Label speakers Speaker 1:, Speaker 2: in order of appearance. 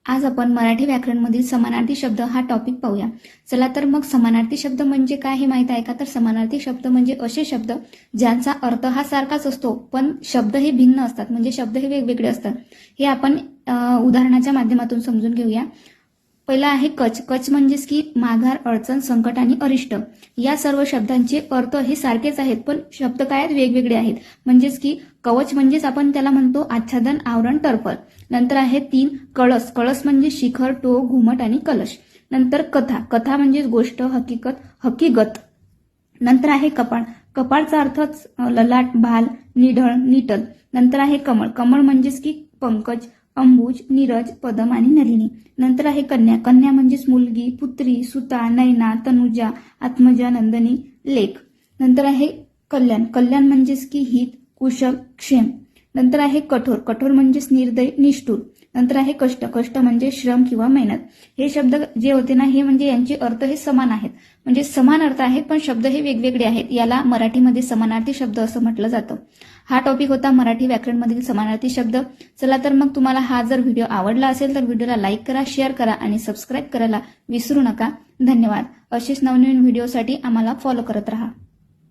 Speaker 1: आज आपण मराठी व्याकरणमधील समानार्थी शब्द हा टॉपिक पाहूया। चला तर मग समानार्थी शब्द म्हणजे काय हे माहित आहे का? तर समानार्थी शब्द म्हणजे असे शब्द ज्यांचा अर्थ हा सारखाच असतो पण शब्द हे भिन्न असतात, म्हणजे शब्द हे वेगवेगळे असतात। हे आपण उदाहरणाच्या माध्यमातून समजून घेऊया। पहिला आहे कच। कच म्हणजेच की माघार, अडचण, संकट आणि अरिष्ट या सर्व शब्दांचे अर्थ हे सारखेच आहेत पण शब्द काय आहेत, वेगवेगळे आहेत। म्हणजेच की कवच म्हणजेच आपण त्याला म्हणतो आच्छादन, आवरण, टरफल। नंतर आहे 3 कळस। कळस म्हणजे शिखर, टोक, घुमट आणि कलश। नंतर कथा। कथा म्हणजे गोष्ट, हकीकत, हकीगत। नंतर आहे कपाळ। कपाळचा अर्थच ललाट, भाल, निढळ, निटल। नंतर आहे कमळ। कमळ म्हणजेच की पंकज, अंबुज, नीरज, पदम आणि नलिनी। नंतर आहे कन्या। कन्या म्हणजेच मुलगी, पुत्री, सुता, नयना, तनुजा, आत्मजा, नंदिनी, लेक। नंतर आहे कल्याण। कल्याण म्हणजेच की हित, कुशल, क्षेम। नंतर आहे कठोर। कठोर म्हणजेच निर्दय, निष्ठुर। नंतर आहे कष्ट। कष्ट म्हणजे श्रम किंवा मेहनत। हे शब्द जे होते ना, हे म्हणजे यांचे अर्थ हे समान आहेत, म्हणजे समान अर्थ आहेत पण शब्द हे वेगवेगळे आहेत। याला मराठीमध्ये समानार्थी शब्द असं म्हटलं जातं। हा टॉपिक होता मराठी व्याकरणमधील समानार्थी शब्द। चला तर मग तुम्हाला हा जर व्हिडिओ आवडला असेल तर व्हिडिओला लाईक करा, शेअर करा आणि सबस्क्राईब करायला विसरू नका। धन्यवाद। असेच नवनवीन व्हिडिओसाठी आम्हाला फॉलो करत राहा।